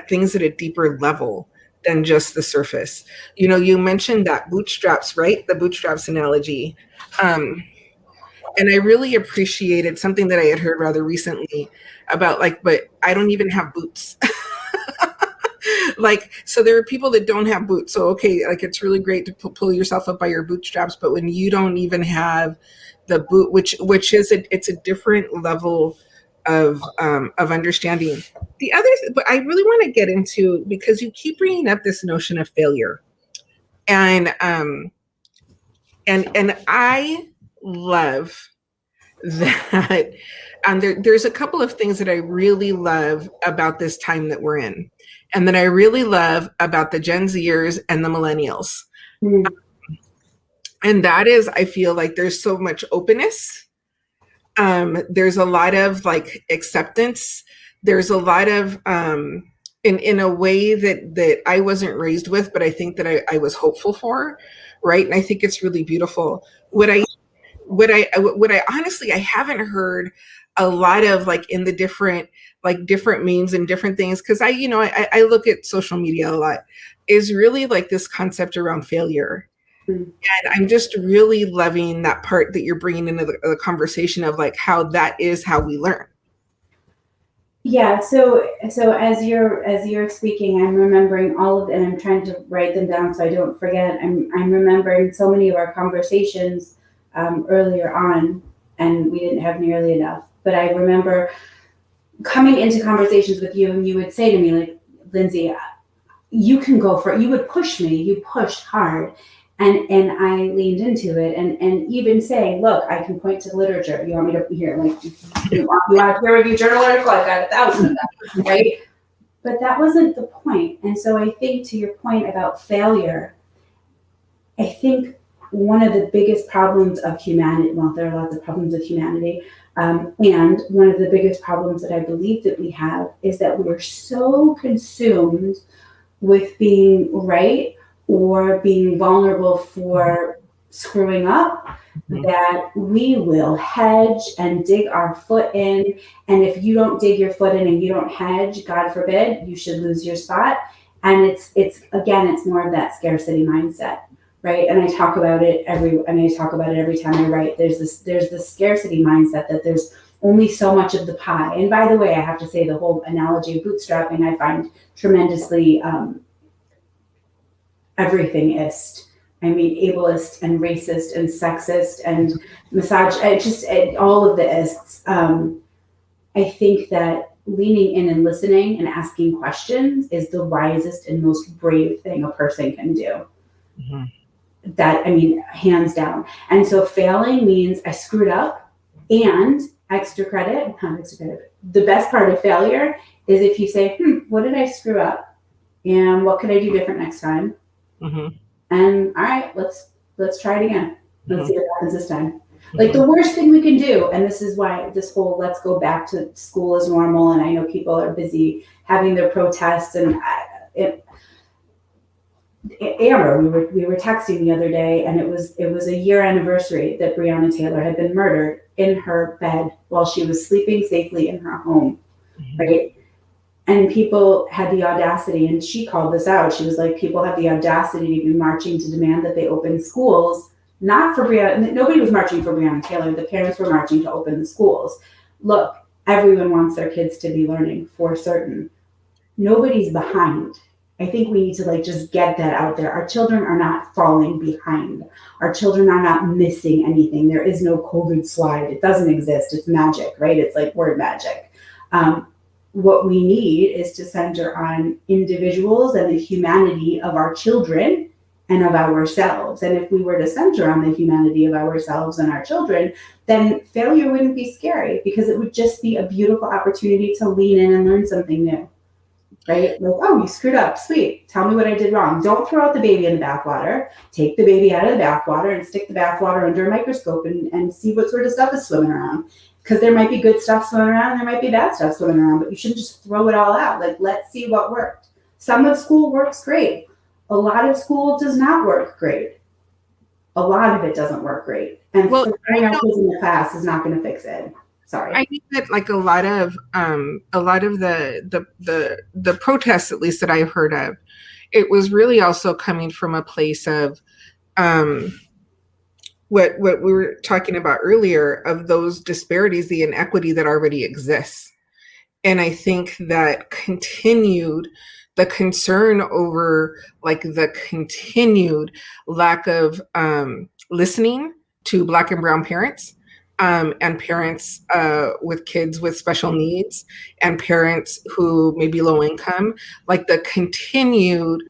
things at a deeper level than just the surface. You mentioned that bootstraps, right? The bootstraps analogy. And I really appreciated something that I had heard rather recently about but I don't even have boots. So there are people that don't have boots. So, okay, like it's really great to pull yourself up by your bootstraps, but when you don't even have the boot, which is it's a different level of understanding. The other, but I really want to get into, because you keep bringing up this notion of failure, and I love that. There's a couple of things that I really love about this time that we're in, and that I really love about the Gen Zers and the millennials. Mm. And that is, I feel like there's so much openness. There's a lot of like acceptance. There's a lot of in a way that I wasn't raised with, but I think that I was hopeful for, right? And I think it's really beautiful. What I honestly, I haven't heard a lot of like in the different memes and different things, because I look at social media a lot, is really like this concept around failure. Mm-hmm. And I'm just really loving that part that you're bringing into the conversation of like how that is how we learn. Yeah. So as you're speaking, I'm remembering all of, and I'm trying to write them down so I don't forget. I'm remembering so many of our conversations earlier on, and we didn't have nearly enough. But I remember coming into conversations with you, and you would say to me, like, Lindsay, you can go for it. You would push me. You pushed hard. And I leaned into it, and even saying, look, I can point to literature. You want me to hear, like, you want a peer review journal article? I've got 1,000 of them, right? But that wasn't the point. And so I think, to your point about failure, I think one of the biggest problems of humanity, well, there are lots of problems of humanity, and one of the biggest problems that I believe that we have is that we're so consumed with being right or being vulnerable for screwing up, that we will hedge and dig our foot in. And if you don't dig your foot in and you don't hedge, God forbid, you should lose your spot. And it's more of that scarcity mindset, right? And I talk about it every time I write. There's this scarcity mindset that there's only so much of the pie. And by the way, I have to say, the whole analogy of bootstrapping, I find tremendously everythingist. I mean, ableist and racist and sexist and misogynist, all of the ists. I think that leaning in and listening and asking questions is the wisest and most brave thing a person can do. Mm-hmm. That, I mean, hands down. And so failing means I screwed up, and not extra credit. The best part of failure is if you say, what did I screw up? And what could I do different next time? Mm-hmm. And all right, let's try it again. Let's see what happens this time. Mm-hmm. Like, the worst thing we can do, and this is why this whole let's go back to school as normal, and I know people are busy having their protests, and Amber, we were texting the other day, and it was a year anniversary that Breonna Taylor had been murdered in her bed while she was sleeping safely in her home, mm-hmm. right? And people had the audacity, and she called this out. She was like, people have the audacity to be marching to demand that they open schools, not for Breonna. Nobody was marching for Breonna Taylor. The parents were marching to open the schools. Look, everyone wants their kids to be learning, for certain. Nobody's behind. I think we need to like just get that out there. Our children are not falling behind. Our children are not missing anything. There is no COVID slide. It doesn't exist. It's magic, right? It's like word magic. What we need is to center on individuals and the humanity of our children and of ourselves. And if we were to center on the humanity of ourselves and our children, then failure wouldn't be scary, because it would just be a beautiful opportunity to lean in and learn something new. Right? Like, oh, you screwed up. Sweet. Tell me what I did wrong. Don't throw out the baby in the bathwater. Take the baby out of the bathwater and stick the bathwater under a microscope and see what sort of stuff is swimming around. Because there might be good stuff swimming around and there might be bad stuff swimming around, but you shouldn't just throw it all out. Like, let's see what worked. Some of school works great. A lot of school does not work great. A lot of it doesn't work great. And throwing our kids in the class is not going to fix it. Sorry. I think that like a lot of the protests, at least that I've heard of, it was really also coming from a place of what we were talking about earlier, of those disparities, the inequity that already exists. And I think that continued the concern over like the continued lack of listening to Black and Brown parents, and parents with kids with special needs, and parents who may be low income, like the continued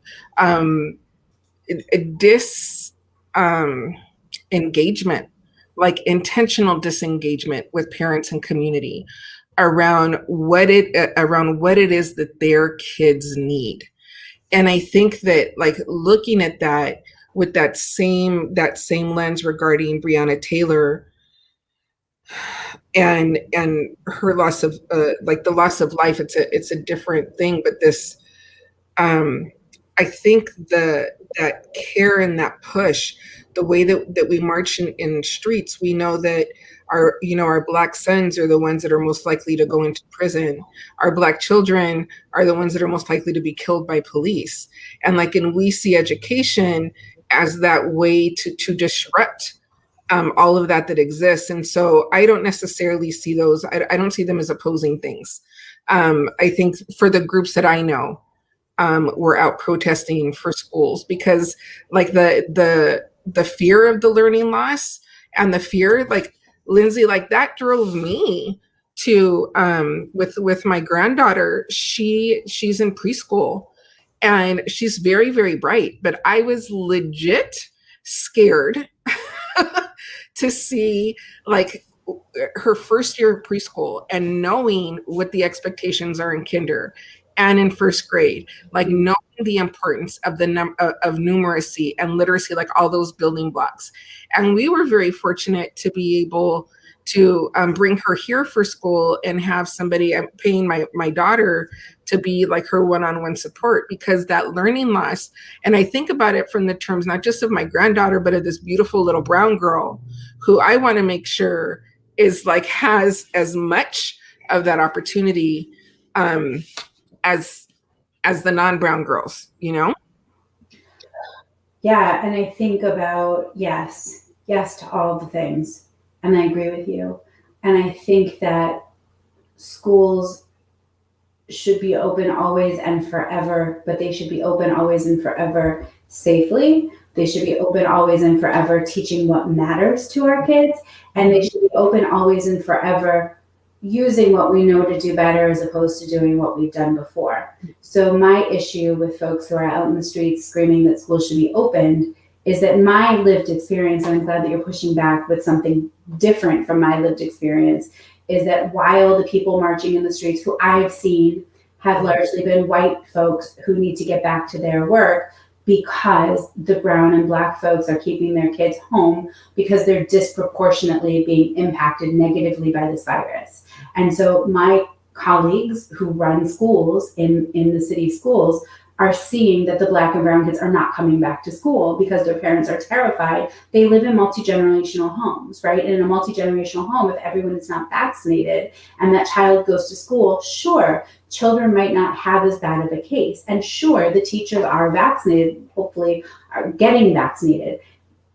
engagement, like intentional disengagement with parents and community around what it is that their kids need. And I think that like looking at that with that same lens regarding Breonna Taylor and her loss of like the loss of life, it's a different thing, but this I think that care and that push, the way that we march in streets, we know that our Black sons are the ones that are most likely to go into prison. Our Black children are the ones that are most likely to be killed by police. And we see education as that way to disrupt all of that exists. And so I don't necessarily see those, I don't see them as opposing things. I think for the groups that I know, we're out protesting for schools because like the fear of the learning loss and the fear, like Lindsay, like that drove me to with my granddaughter. She's in preschool and she's very, very bright, but I was legit scared to see like her first year of preschool and knowing what the expectations are in kinder and in first grade, like knowing the importance of of numeracy and literacy, like all those building blocks. And we were very fortunate to be able to bring her here for school and have somebody paying my daughter to be like her one-on-one support, because that learning loss, and I think about it from the terms not just of my granddaughter, but of this beautiful little brown girl who I want to make sure is like has as much of that opportunity as the non-brown girls, Yeah. And I think about yes to all the things. And I agree with you. And I think that schools should be open always and forever, but they should be open always and forever safely. They should be open always and forever teaching what matters to our kids. And they should be open always and forever using what we know to do better as opposed to doing what we've done before. So my issue with folks who are out in the streets screaming that schools should be opened is that my lived experience, and I'm glad that you're pushing back with something different from my lived experience, is that while the people marching in the streets who I've seen have largely been white folks who need to get back to their work because the brown and Black folks are keeping their kids home because they're disproportionately being impacted negatively by this virus. And so my colleagues who run schools in the city schools are seeing that the Black and brown kids are not coming back to school because their parents are terrified. They live in multi-generational homes, right? And in a multi-generational home, if everyone is not vaccinated and that child goes to school, sure, children might not have as bad of a case. And sure, the teachers are vaccinated, hopefully are getting vaccinated.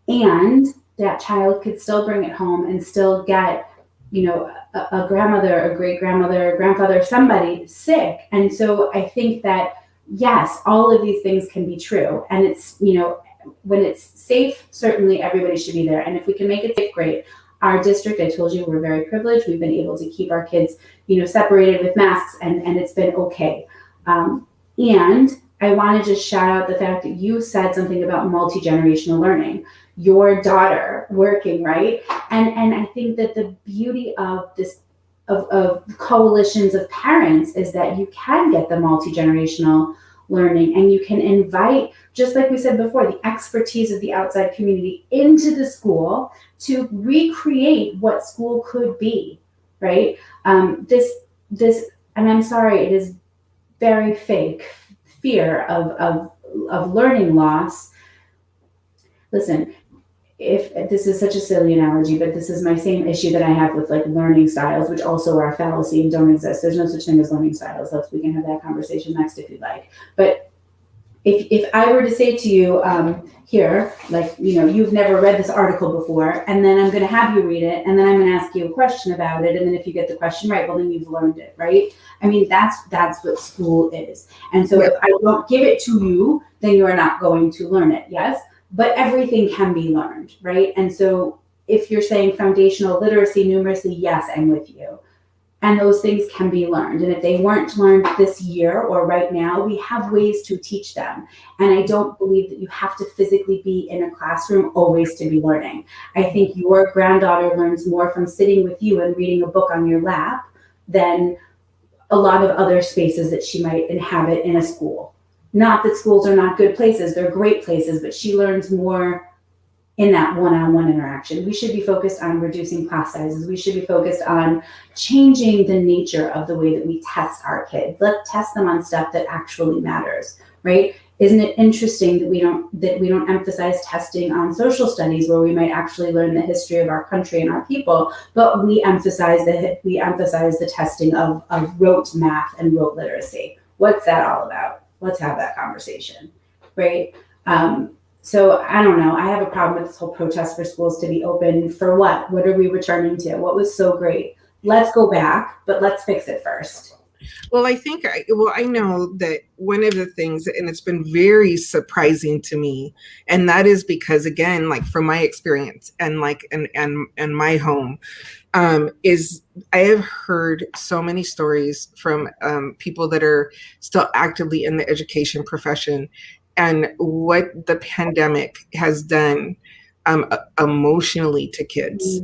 And that child could still bring it home and still get, a grandmother, a great grandmother, grandfather, somebody sick. And so I think that, yes, all of these things can be true. And it's, when it's safe, certainly everybody should be there. And if we can make it safe, great. Our district, I told you, we're very privileged. We've been able to keep our kids, separated with masks, and it's been okay. And I want to just shout out the fact that you said something about multi-generational learning. Your daughter working, right? And I think that the beauty of this of coalitions of parents is that you can get the multi-generational learning, and you can invite, just like we said before, the expertise of the outside community into the school to recreate what school could be, right? This, and I'm sorry, it is very fake fear of learning loss. Listen, if this is such a silly analogy, but this is my same issue that I have with like learning styles, which also are a fallacy and don't exist. There's no such thing as learning styles. We can have that conversation next if you'd like. But if I were to say to you here, like, you've never read this article before, and then I'm going to have you read it, and then I'm going to ask you a question about it, and then if you get the question right, well, then you've learned it, right? I mean, that's what school is. And so if I don't give it to you, then you are not going to learn it, yes? But everything can be learned, right? And so if you're saying foundational literacy, numeracy, yes, I'm with you. And those things can be learned. And if they weren't learned this year or right now, we have ways to teach them. And I don't believe that you have to physically be in a classroom always to be learning. I think your granddaughter learns more from sitting with you and reading a book on your lap than a lot of other spaces that she might inhabit in a school. Not that schools are not good places, they're great places, but she learns more in that one-on-one interaction. We should be focused on reducing class sizes. We should be focused on changing the nature of the way that we test our kids. Let's test them on stuff that actually matters, right? Isn't it interesting that we don't emphasize testing on social studies, where we might actually learn the history of our country and our people, but we emphasize the testing of rote math and rote literacy. What's that all about? Let's have that conversation, right? So I don't know. I have a problem with this whole protest for schools to be open. For what? What are we returning to? What was so great? Let's go back, but let's fix it first. Well, I know that one of the things, and it's been very surprising to me, and that is because, again, like from my experience and like and my home, is I have heard so many stories from people that are still actively in the education profession, and what the pandemic has done emotionally to kids.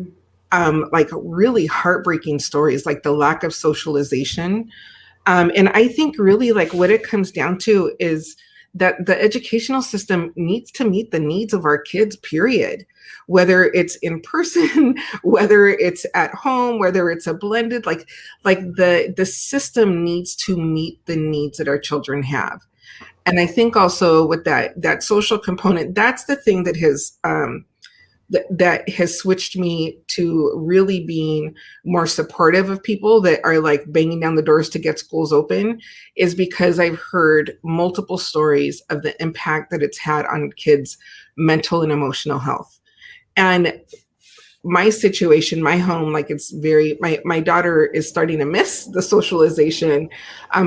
Like really heartbreaking stories, like the lack of socialization. And I think really like what it comes down to is that the educational system needs to meet the needs of our kids, period. Whether it's in person, whether it's at home, whether it's a blended, like the system needs to meet the needs that our children have. And I think also with that social component, that's the thing that has switched me to really being more supportive of people that are like banging down the doors to get schools open, is because I've heard multiple stories of the impact that it's had on kids' mental and emotional health. And my situation, my home, like it's very, my daughter is starting to miss the socialization,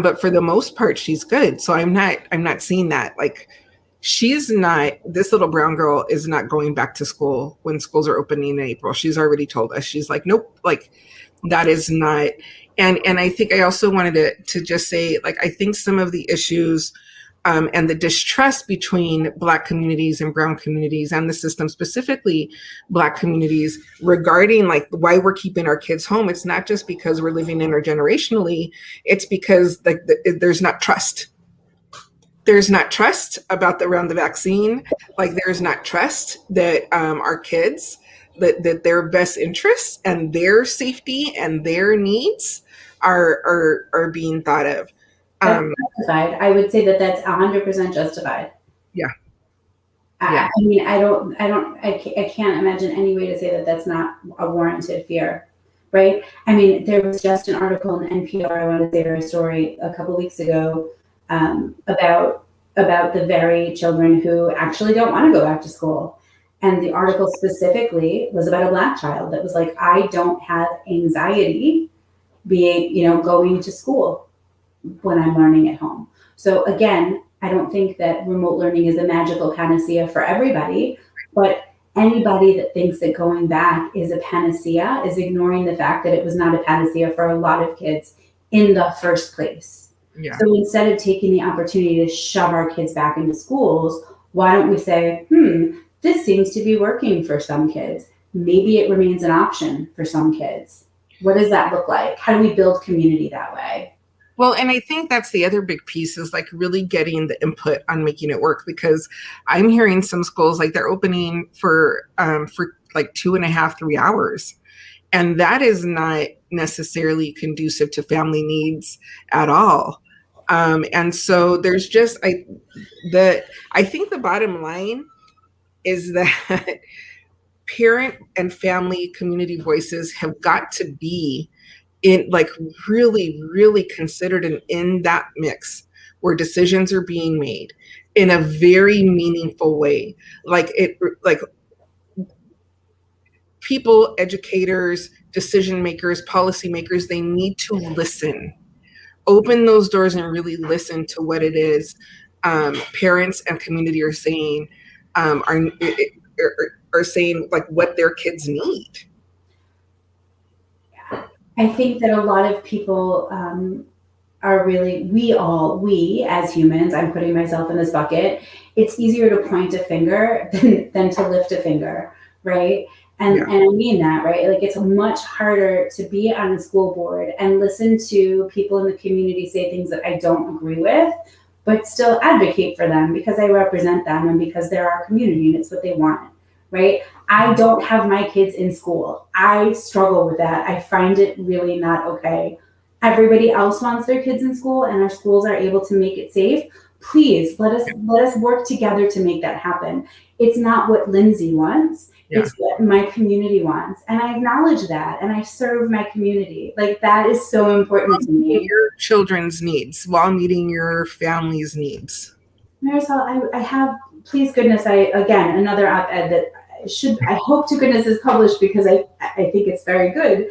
but for the most part, she's good. So I'm not seeing that. Like this little brown girl is not going back to school when schools are opening in April. She's already told us, she's like, nope, like that is not. And I think I also wanted to just say, like, I think some of the issues and the distrust between Black communities and brown communities and the system, specifically Black communities, regarding like why we're keeping our kids home. It's not just because we're living intergenerationally, it's because like there's not trust. There's not trust around the vaccine. Like there's not trust that our kids, that their best interests and their safety and their needs are being thought of. justified. I would say that that's 100% justified. Yeah. I mean, I can't imagine any way to say that that's not a warranted fear, right? I mean, there was just an article in NPR, I want to say, or a story a couple weeks ago, about the very children who actually don't want to go back to school. And the article specifically was about a Black child that was like, I don't have anxiety being, going to school when I'm learning at home. So again, I don't think that remote learning is a magical panacea for everybody, but anybody that thinks that going back is a panacea is ignoring the fact that it was not a panacea for a lot of kids in the first place. Yeah. So instead of taking the opportunity to shove our kids back into schools, why don't we say, this seems to be working for some kids. Maybe it remains an option for some kids. What does that look like? How do we build community that way? Well, and I think that's the other big piece is like really getting the input on making it work, because I'm hearing some schools like they're opening for like 2.5, 3 hours. And that is not necessarily conducive to family needs at all. And so there's just, I think the bottom line is that parent and family community voices have got to be in like really, really considered and in that mix where decisions are being made in a very meaningful way. Like people, educators, decision makers, policymakers, they need to listen, open those doors and really listen to what it is parents and community are saying, are saying like what their kids need. I think that a lot of people are really, we as humans, I'm putting myself in this bucket, it's easier to point a finger than to lift a finger, right? And I mean that, right? Like it's much harder to be on a school board and listen to people in the community say things that I don't agree with, but still advocate for them because I represent them and because they're our community and it's what they want, right? I don't have my kids in school. I struggle with that. I find it really not okay. Everybody else wants their kids in school and our schools are able to make it safe. Please let us work together to make that happen. It's not what Lindsay wants. Yeah. It's what my community wants. And I acknowledge that. And I serve my community. Like that is so important to me. Your children's needs while meeting your family's needs. Marisol, I have, please goodness, again, another op-ed that I hope to goodness is published because I think it's very good.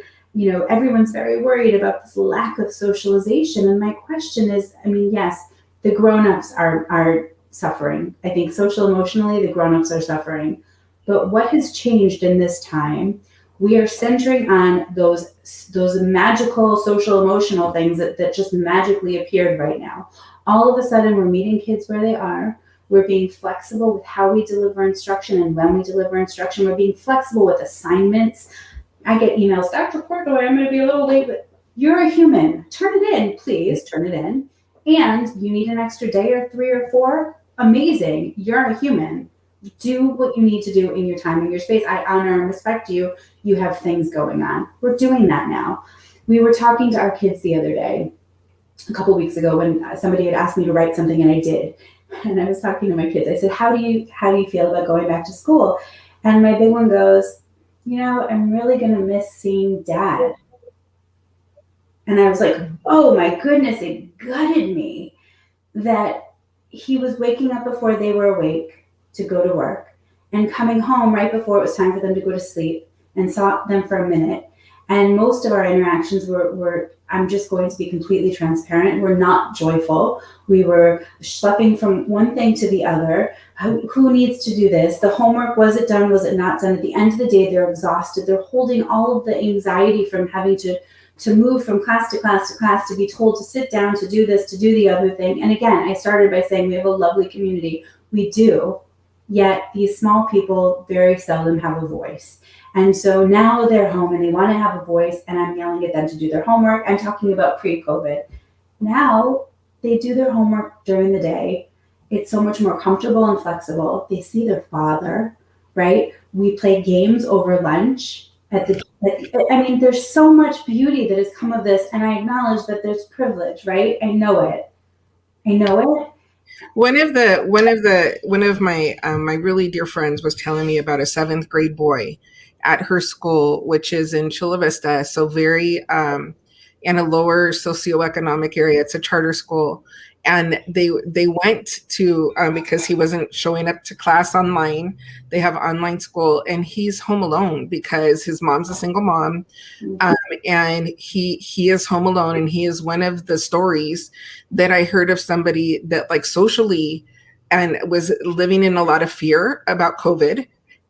Everyone's very worried about this lack of socialization. And my question is, I mean, yes, the grown-ups are suffering. I think social emotionally, the grown-ups are suffering. But what has changed in this time? We are centering on those magical social emotional things that just magically appeared right now. All of a sudden, we're meeting kids where they are. We're being flexible with how we deliver instruction and when we deliver instruction. We're being flexible with assignments. I get emails, Dr. Portnoy, I'm going to be a little late, but you're a human. Turn it in, please. Turn it in. And you need an extra day or 3 or 4? Amazing. You're a human. Do what you need to do in your time and your space. I honor and respect you. You have things going on. We're doing that now. We were talking to our kids the other day, a couple weeks ago, when somebody had asked me to write something and I did. And I was talking to my kids. I said, how do you feel about going back to school? And my big one goes, I'm really going to miss seeing Dad. And I was like, oh my goodness, it gutted me that he was waking up before they were awake to go to work and coming home right before it was time for them to go to sleep and saw them for a minute. And most of our interactions were I'm just going to be completely transparent, were not joyful. We were schlepping from one thing to the other. Who needs to do this? The homework, was it done? Was it not done? At the end of the day, they're exhausted. They're holding all of the anxiety from having to move from class to class to class, to be told to sit down, to do this, to do the other thing. And again, I started by saying we have a lovely community. We do. Yet these small people very seldom have a voice. And so now they're home and they want to have a voice, and I'm yelling at them to do their homework. I'm talking about pre-COVID. Now they do their homework during the day. It's so much more comfortable and flexible. They see their father, right? We play games over lunch. There's so much beauty that has come of this, and I acknowledge that there's privilege, right? I know it. I know it. One of my really dear friends was telling me about a seventh grade boy at her school, which is in Chula Vista, so very in a lower socioeconomic area. It's a charter school, and they went to because he wasn't showing up to class online. They have online school, and he's home alone because his mom's a single mom, um, and he is home alone, and he is one of the stories that I heard of somebody that like socially and was living in a lot of fear about COVID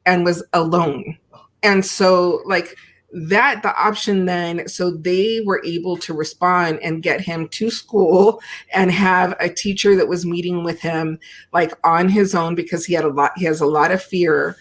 and was alone. And so like that the option then, so they were able to respond and get him to school and have a teacher that was meeting with him like on his own because he has a lot of fear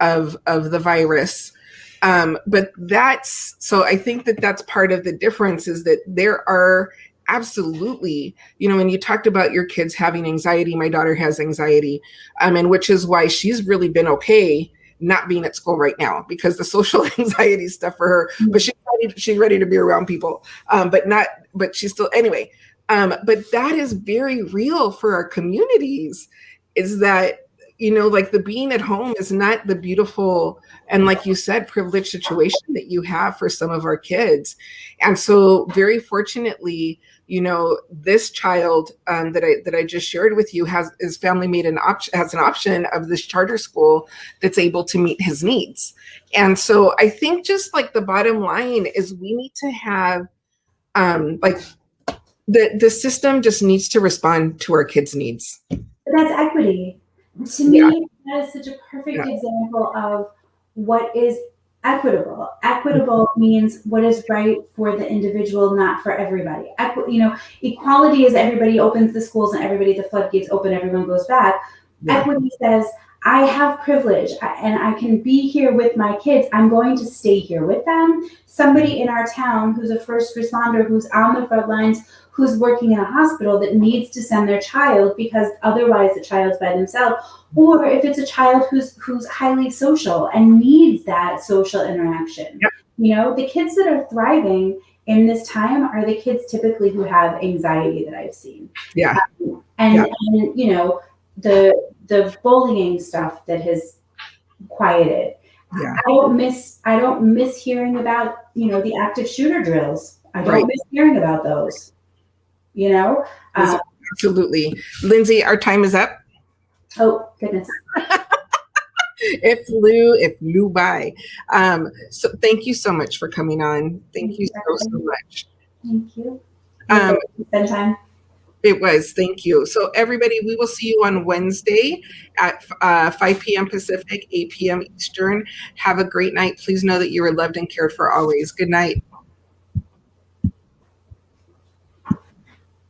of the virus. But that's, so I think that that's part of the difference, is that there are absolutely, you know, when you talked about your kids having anxiety, my daughter has anxiety, and which is why she's really been okay not being at school right now, because the social anxiety stuff for her, but she's ready to be around people, but she's still, anyway. But that is very real for our communities, is that, you know, like the being at home is not the beautiful and, like you said, privileged situation that you have for some of our kids. And so very fortunately, you know, this child that I just shared with you has his family made has an option of this charter school that's able to meet his needs. And so I think just like the bottom line is we need to have like the system just needs to respond to our kids' needs. But that's equity. To me, Yeah. that is such a perfect example of what is equitable. Equitable means what is right for the individual, not for everybody. Equality is everybody opens the schools and everybody, the floodgates open, everyone goes back. Yeah. Equity says, I have privilege and I can be here with my kids. I'm going to stay here with them. Somebody in our town who's a first responder, who's on the front lines, who's working in a hospital that needs to send their child because otherwise the child's by themselves, or if it's a child who's highly social and needs that social interaction. Yep. You know, the kids that are thriving in this time are the kids typically who have anxiety that I've seen. Yeah. And you know, the bullying stuff that has quieted. Yeah. I don't miss hearing about, you know, the active shooter drills. I don't miss hearing about those. You know? Absolutely. Lindsay, our time is up. Oh, goodness. It flew by. So thank you so much for coming on. Thank you so much. Thank you. Spend time. It was. Thank you. So everybody, we will see you on Wednesday at 5 p.m. Pacific, 8 p.m. Eastern. Have a great night. Please know that you are loved and cared for always. Good night.